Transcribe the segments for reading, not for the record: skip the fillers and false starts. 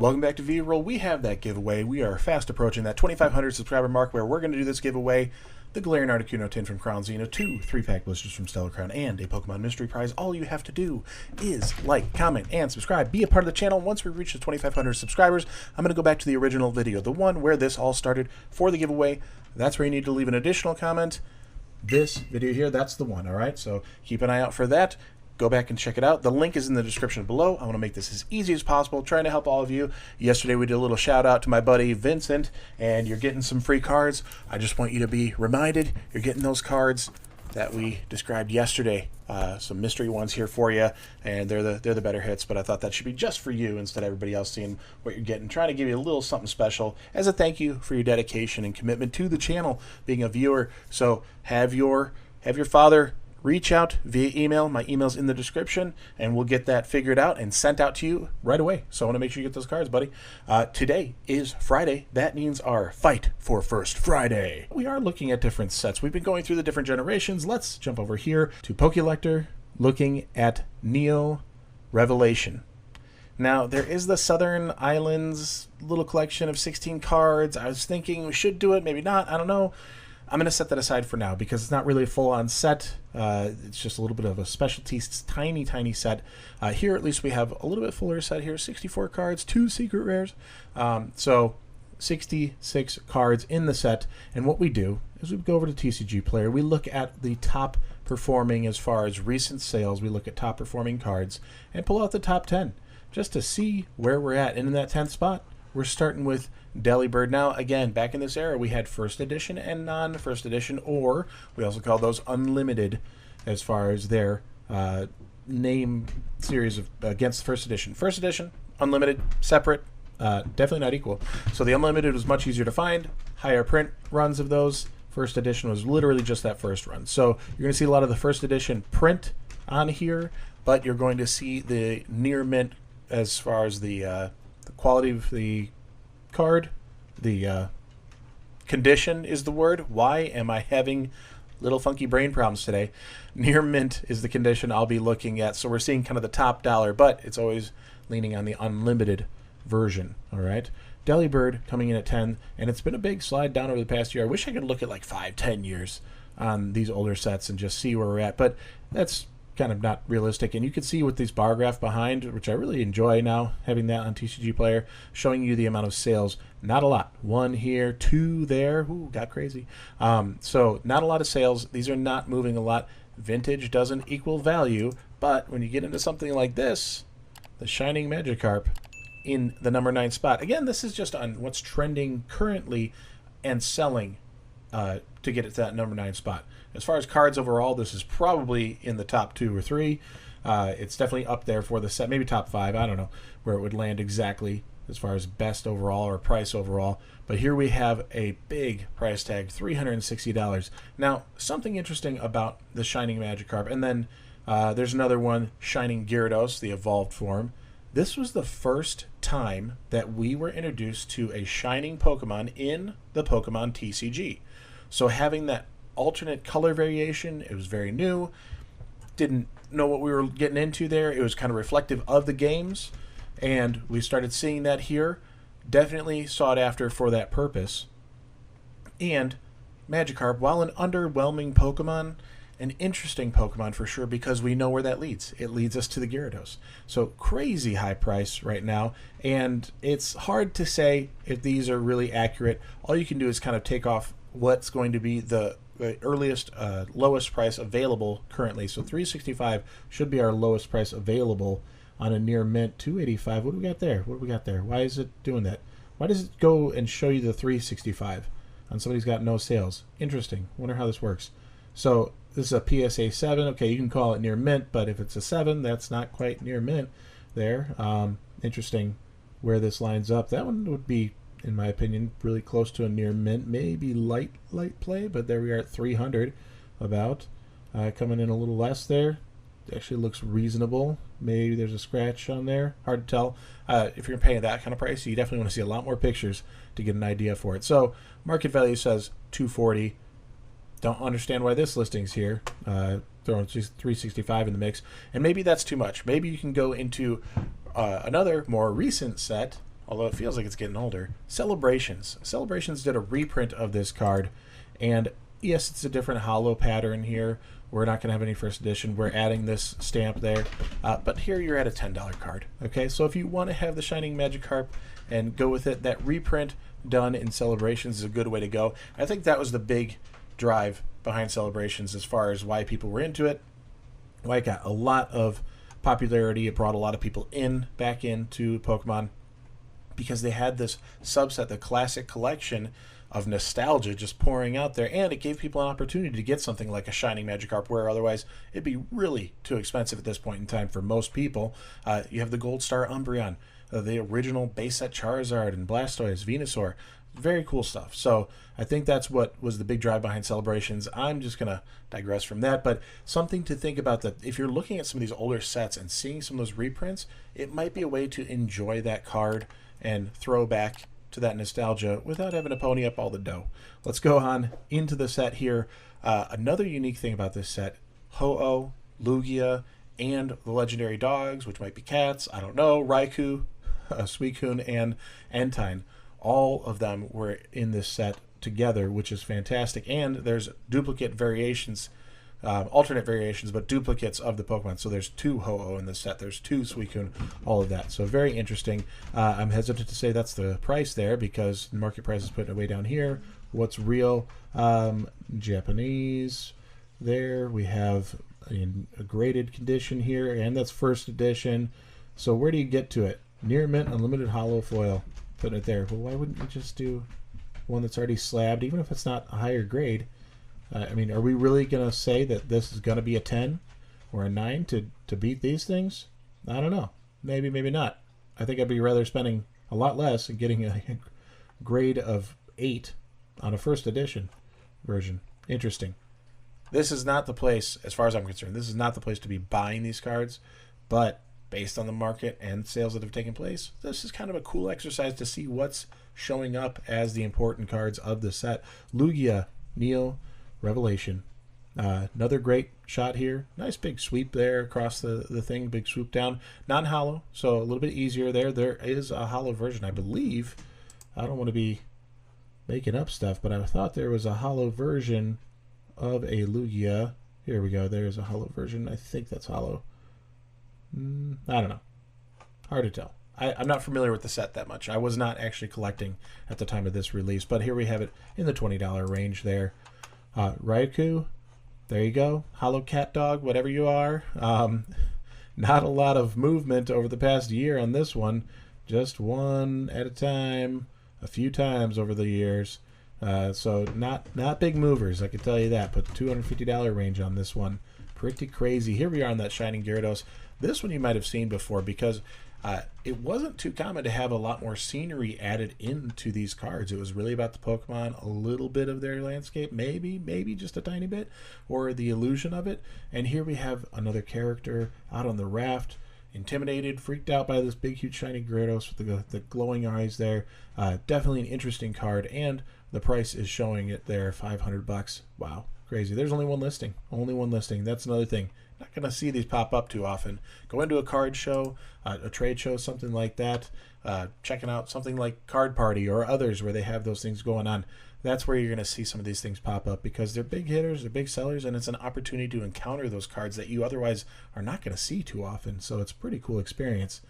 Welcome back to V-Roll. We have that giveaway. We are fast approaching that 2,500 subscriber mark where we're going to do this giveaway. The Galarian Articuno tin from Crown Xeno, 2 3-pack blisters from Stellar Crown, and a Pokemon Mystery Prize. All you have to do is like, comment, and subscribe. Be a part of the channel. Once we reach the 2,500 subscribers, I'm going to go back to the original video, the one where this all started for the giveaway. That's where you need to leave an additional comment. This video here, that's the one, all right? So keep an eye out for that. Go back and check it out. The link is in the description below. I want to make this as easy as possible, trying to help all of you. Yesterday we did a little shout out to my buddy Vincent, and you're getting some free cards. I just want you to be reminded you're getting those cards that we described yesterday. Some mystery ones here for you, and they're the better hits, but I thought that should be just for you instead of everybody else seeing what you're getting. Trying to give you a little something special as a thank you for your dedication and commitment to the channel, being a viewer. So have your father reach out via email. My email's in the description, and we'll get that figured out and sent out to you right away. So I want to make sure you get those cards, buddy. Today is Friday. That means our Fight for First Friday. We are looking at different sets. We've been going through the different generations. Let's jump over here to Pokelector, looking at Neo Revelation. Now, there is the Southern Islands little collection of 16 cards. I was thinking we should do it, maybe not. I don't know. I'm going to set that aside for now because it's not really a full-on set. It's just a little bit of a specialty, tiny set. Here, at least, we have a little bit fuller set here. 64 cards, 2 secret rares. So 66 cards in the set. And what we do is we go over to TCG Player. We look at the top performing as far as recent sales. We look at top performing cards and pull out the top 10 just to see where we're at. And in that 10th spot, we're starting with Delibird. Now, again, back in this era, we had first edition and non-first edition, or we also call those unlimited as far as their name series of against first edition. First edition, unlimited, separate, definitely not equal. So the unlimited was much easier to find, higher print runs of those. First edition was literally just that first run. So you're going to see a lot of the first edition print on here, but you're going to see the near mint as far as the quality of the card, the condition is the word. Why am I having little funky brain problems today? Near mint is the condition I'll be looking at. So we're seeing kind of the top dollar, but it's always leaning on the unlimited version. All right. Delibird coming in at 10, and it's been a big slide down over the past year. I wish I could look at like 5-10 years on these older sets and just see where we're at, but that's kind of not realistic. And you can see with these bar graph behind, which I really enjoy now, having that on TCG Player, showing you the amount of sales. Not a lot. 1 here, 2 there. Ooh, got crazy. So not a lot of sales. These are not moving a lot. Vintage doesn't equal value, but when you get into something like this, the Shining Magikarp in the number 9 spot. Again, this is just on what's trending currently and selling to get it to that number 9 spot. As far as cards overall, this is probably in the top 2 or 3. It's definitely up there for the set, maybe top 5. I don't know where it would land exactly as far as best overall or price overall. But here we have a big price tag, $360. Now, something interesting about the Shining Magikarp, and then there's another one, Shining Gyarados, the evolved form. This was the first time that we were introduced to a Shining Pokemon in the Pokemon TCG. So having that alternate color variation, it was very new. Didn't know what we were getting into there. It was kind of reflective of the games, and we started seeing that here. Definitely sought after for that purpose. And Magikarp, while an underwhelming Pokemon, an interesting Pokemon for sure, because we know where that leads. It leads us to the Gyarados. So crazy high price right now, and it's hard to say if these are really accurate. All you can do is kind of take off what's going to be the earliest, lowest price available currently. So $365 should be our lowest price available on a near mint. $285. What do we got there? What do we got there? Why is it doing that? Why does it go and show you the $365 on somebody's got no sales? Interesting. Wonder how this works. So this is a PSA 7. Okay, you can call it near mint, but if it's a 7, that's not quite near mint there. Interesting where this lines up. That one would be, in my opinion, really close to a near mint, maybe light play, but there we are at 300 about. Coming in a little less there. Actually looks reasonable. Maybe there's a scratch on there. Hard to tell. If you're paying that kind of price, you definitely want to see a lot more pictures to get an idea for it. So market value says 240. Don't understand why this listing's here. Throwing 365 in the mix, and maybe that's too much. Maybe you can go into another more recent set although it feels like it's getting older. Celebrations. Celebrations did a reprint of this card, and yes, it's a different holo pattern here. We're not going to have any first edition. We're adding this stamp there. But here you're at a $10 card. Okay, so if you want to have the Shining Magikarp and go with it, that reprint done in Celebrations is a good way to go. I think that was the big drive behind Celebrations as far as why people were into it. Why it got a lot of popularity. It brought a lot of people back into Pokemon, because they had this subset, the classic collection of nostalgia just pouring out there, and it gave people an opportunity to get something like a Shining Magikarp, where otherwise it'd be really too expensive at this point in time for most people. You have the Gold Star Umbreon, the original base set Charizard and Blastoise, Venusaur. Very cool stuff. So I think that's what was the big drive behind Celebrations. I'm just going to digress from that, but something to think about, that if you're looking at some of these older sets and seeing some of those reprints, it might be a way to enjoy that card and throw back to that nostalgia without having to pony up all the dough. Let's go on into the set here. Another unique thing about this set, Ho-Oh, Lugia, and the legendary dogs, which might be cats, I don't know, Raikou, Suicune, and Entine. All of them were in this set together, which is fantastic. And there's duplicate variations, alternate variations, but duplicates of the Pokemon. So there's 2 Ho-Oh in this set. There's 2 Suicune, all of that. So very interesting. I'm hesitant to say that's the price there, because the market price is putting it way down here. What's real? Japanese. There we have in a graded condition here, and that's first edition. So where do you get to it? Near mint, unlimited holo foil. Putting it there. Well, why wouldn't you just do one that's already slabbed, even if it's not a higher grade? I mean, are we really going to say that this is going to be a 10 or a 9 to beat these things? I don't know. Maybe, maybe not. I think I'd be rather spending a lot less and getting a grade of 8 on a first edition version. Interesting. This is not the place, as far as I'm concerned, this is not the place to be buying these cards, but based on the market and sales that have taken place, this is kind of a cool exercise to see what's showing up as the important cards of the set. Lugia, Neo, Revelation. Another great shot here. Nice big sweep there across the thing, big swoop down. Non-holo, so a little bit easier there. There is a holo version, I believe. I don't want to be making up stuff, but I thought there was a holo version of a Lugia. Here we go. There's a holo version. I think that's holo. I don't know. Hard to tell. I'm not familiar with the set that much. I was not actually collecting at the time of this release, but here we have it in the $20 range there. Raikou, there you go. Holo cat dog, whatever you are. Not a lot of movement over the past year on this one. Just one at a time, a few times over the years. So not big movers, I can tell you that, but $250 range on this one. Pretty crazy. Here we are on that Shining Gyarados. This one you might have seen before, because it wasn't too common to have a lot more scenery added into these cards. It was really about the Pokemon, a little bit of their landscape, maybe just a tiny bit, or the illusion of it. And here we have another character out on the raft, intimidated, freaked out by this big, huge, shiny Gyarados with the glowing eyes there. Definitely an interesting card, and the price is showing it there, $500. Wow, crazy. There's only one listing. Only one listing. That's another thing. Not going to see these pop up too often. Go into a card show, a trade show, something like that, checking out something like Card Party or others where they have those things going on. That's where you're going to see some of these things pop up, because they're big hitters, they're big sellers, and it's an opportunity to encounter those cards that you otherwise are not going to see too often. So it's a pretty cool experience.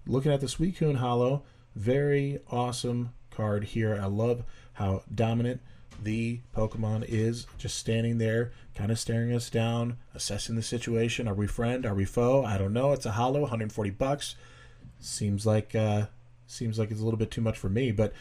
Looking at the Suicune Holo, very awesome card here. I love how dominant the Pokemon is, just standing there, kind of staring us down, assessing the situation. Are we friend? Are we foe? I don't know. It's a holo, $140. Seems like it's a little bit too much for me, but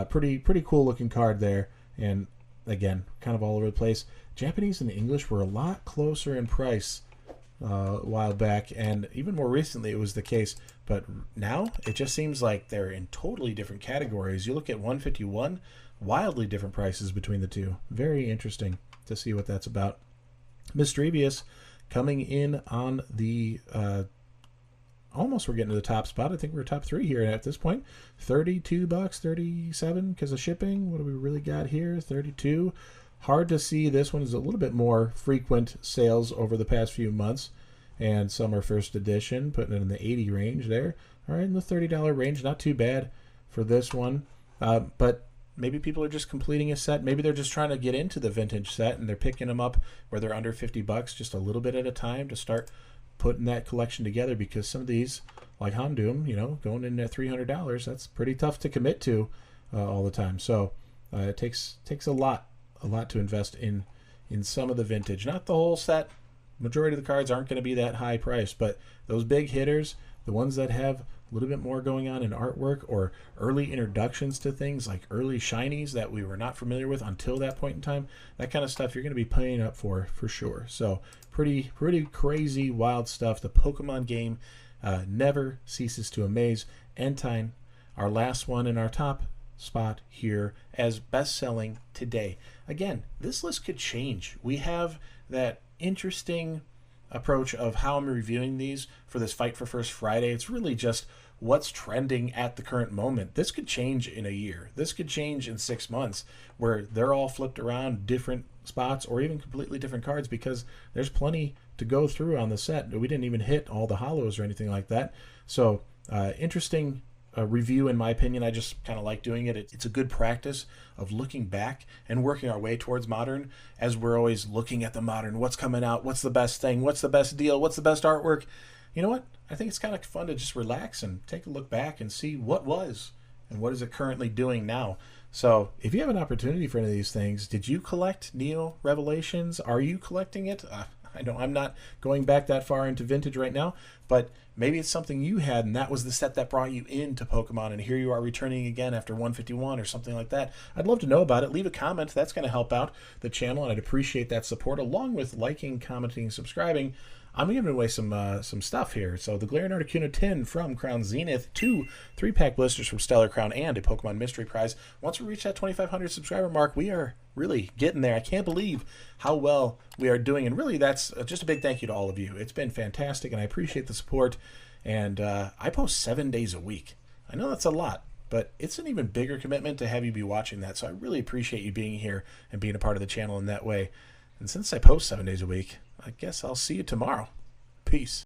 pretty cool looking card there. And again, kind of all over the place. Japanese and English were a lot closer in price a while back, and even more recently it was the case. But now it just seems like they're in totally different categories. You look at 151. Wildly different prices between the two. Very interesting to see what that's about. Mischievous coming in on the almost, we're getting to the top spot. I think we're top 3 here at this point. $32, $37 because of shipping. What do we really got here? $32. Hard to see. This one is a little bit more frequent sales over the past few months, and some are first edition, putting it in the $80 range there. All right, in the $30 range, not too bad for this one. But maybe people are just completing a set. Maybe they're just trying to get into the vintage set and they're picking them up where they're under $50 just a little bit at a time to start putting that collection together, because some of these, like Houndoom, you know, going in at $300, that's pretty tough to commit to all the time. So it takes a lot to invest in some of the vintage. Not the whole set. Majority of the cards aren't going to be that high price, but those big hitters, the ones that have a little bit more going on in artwork or early introductions to things like early shinies that we were not familiar with until that point in time, that kind of stuff you're going to be paying up for sure. So pretty crazy, wild stuff. The Pokemon game never ceases to amaze. Entine, our last one in our top spot here as best-selling today. Again, this list could change. We have that interesting approach of how I'm reviewing these for this Fight for First Friday. It's really just what's trending at the current moment. This could change in a year. This could change in 6 months, where they're all flipped around different spots or even completely different cards, because there's plenty to go through on the set. We didn't even hit all the hollows or anything like that. So interesting review, in my opinion. I just kind of like doing it. It's a good practice of looking back and working our way towards modern, as we're always looking at the modern. What's coming out? What's the best thing? What's the best deal? What's the best artwork? You know what? I think it's kind of fun to just relax and take a look back and see what was and what is it currently doing now. So if you have an opportunity for any of these things, did you collect Neo Revelations? Are you collecting it? I know I'm not going back that far into vintage right now, but maybe it's something you had and that was the set that brought you into Pokemon, and here you are returning again after 151 or something like that. I'd love to know about it. Leave a comment. That's going to help out the channel, and I'd appreciate that support, along with liking, commenting, subscribing. I'm giving away some stuff here. So the Glaring Articuno tin from Crown Zenith, 2 3-pack blisters from Stellar Crown, and a Pokemon Mystery Prize. Once we reach that 2,500 subscriber mark, we are really getting there. I can't believe how well we are doing, and really that's just a big thank you to all of you. It's been fantastic, and I appreciate the support. And I post 7 days a week. I know that's a lot, but it's an even bigger commitment to have you be watching that. So I really appreciate you being here and being a part of the channel in that way. And since I post 7 days a week, I guess I'll see you tomorrow. Peace.